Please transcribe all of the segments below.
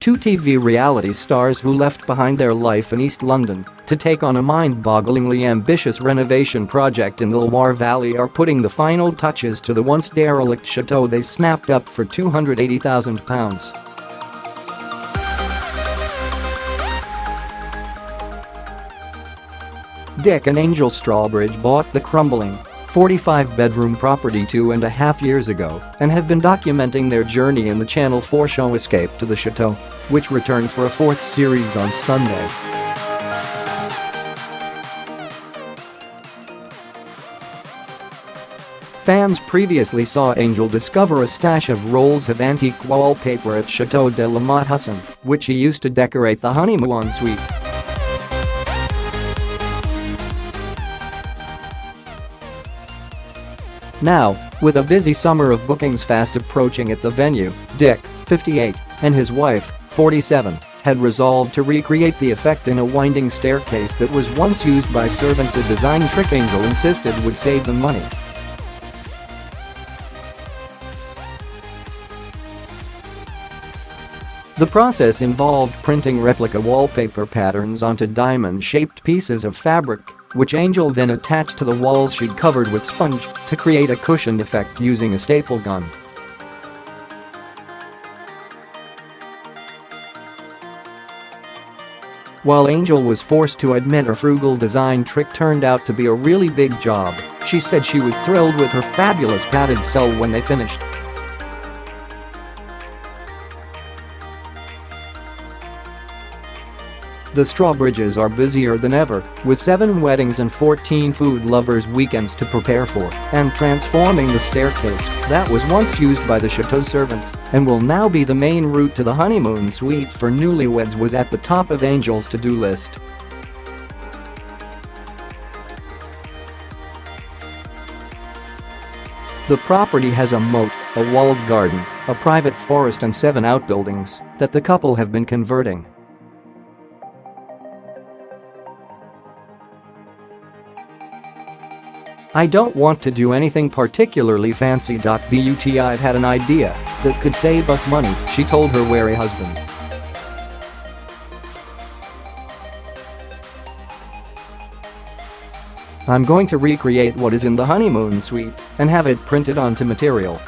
Two TV reality stars who left behind their life in East London to take on a mind-bogglingly ambitious renovation project in the Loire Valley are putting the final touches to the once-derelict chateau they snapped up for £280,000. Dick and Angel Strawbridge bought the crumbling 45-bedroom property 2.5 years ago and have been documenting their journey in the Channel 4 show Escape To The Chateau, which returned for a fourth series on Sunday. Fans previously saw Angel discover a stash of rolls of antique wallpaper at Château-de-la-Motte Husson, which he used to decorate the honeymoon suite. Now, with a busy summer of bookings fast approaching at the venue, Dick, 58, and his wife, 47, had resolved to recreate the effect in a winding staircase that was once used by servants, a design trick Angel insisted would save them money. The process involved printing replica wallpaper patterns onto diamond-shaped pieces of fabric, which Angel then attached to the walls she'd covered with sponge to create a cushioned effect using a staple gun. While Angel was forced to admit her frugal design trick turned out to be a really big job, she said she was thrilled with her fabulous padded cell when they finished. The Strawbridges are busier than ever, with 7 weddings and 14 food lovers' weekends to prepare for, and transforming the staircase that was once used by the chateau servants and will now be the main route to the honeymoon suite for newlyweds was at the top of Angel's to-do list. The property has a moat, a walled garden, a private forest and 7 outbuildings that the couple have been converting. "I don't want to do anything particularly fancy.But I've had an idea that could save us money," she told her wary husband. "I'm going to recreate what is in the honeymoon suite and have it printed onto material."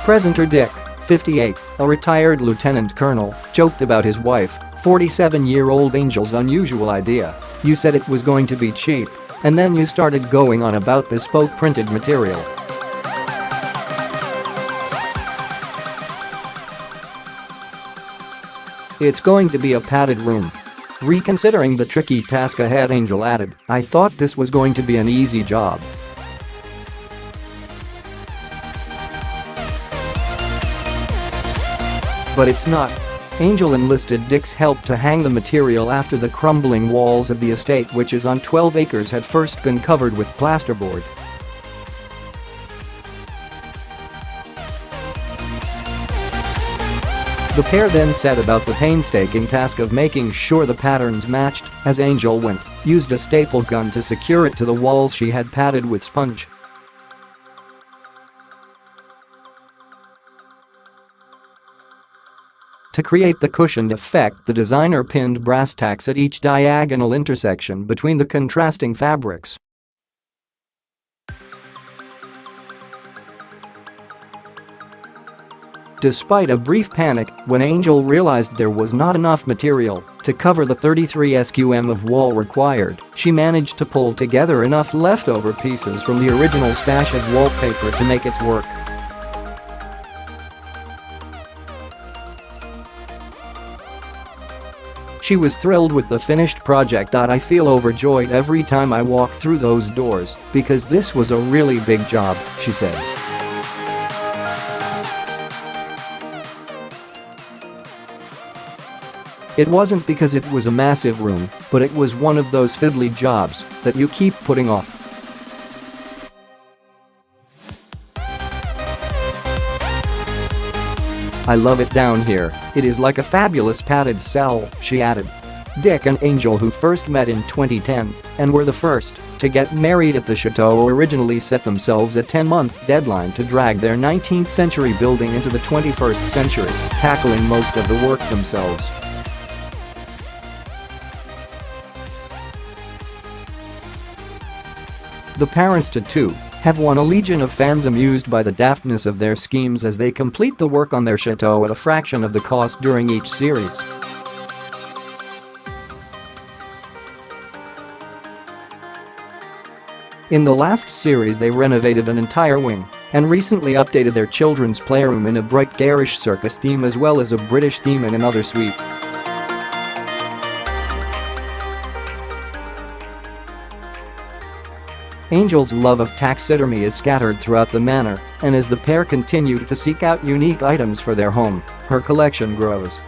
Presenter Dick, 58, a retired lieutenant colonel, joked about his wife, 47-year-old Angel's unusual idea. "You said it was going to be cheap, and then you started going on about bespoke printed material." "It's going to be a padded room." Reconsidering the tricky task ahead, Angel added, "I thought this was going to be an easy job." But it's not. Angel enlisted Dick's help to hang the material after the crumbling walls of the estate, which is on 12 acres, had first been covered with plasterboard. The pair then set about the painstaking task of making sure the patterns matched as Angel used a staple gun to secure it to the walls she had padded with sponge. To create the cushioned effect, the designer pinned brass tacks at each diagonal intersection between the contrasting fabrics. Despite a brief panic when Angel realized there was not enough material to cover the 33 sqm of wall required, she managed to pull together enough leftover pieces from the original stash of wallpaper to make it work. She was thrilled with the finished project. "I feel overjoyed every time I walk through those doors because this was a really big job," she said. "It wasn't because it was a massive room, but it was one of those fiddly jobs that you keep putting off." "I love it down here, it is like a fabulous padded cell," she added. Dick and Angel, who first met in 2010 and were the first to get married at the chateau, originally set themselves a 10-month deadline to drag their 19th century building into the 21st century, tackling most of the work themselves. The parents.To have won a legion of fans amused by the daftness of their schemes as they complete the work on their chateau at a fraction of the cost during each series. In the last series, they renovated an entire wing and recently updated their children's playroom in a bright garish circus theme as well as a British theme in another suite. Angel's love of taxidermy is scattered throughout the manor, and as the pair continue to seek out unique items for their home, her collection grows.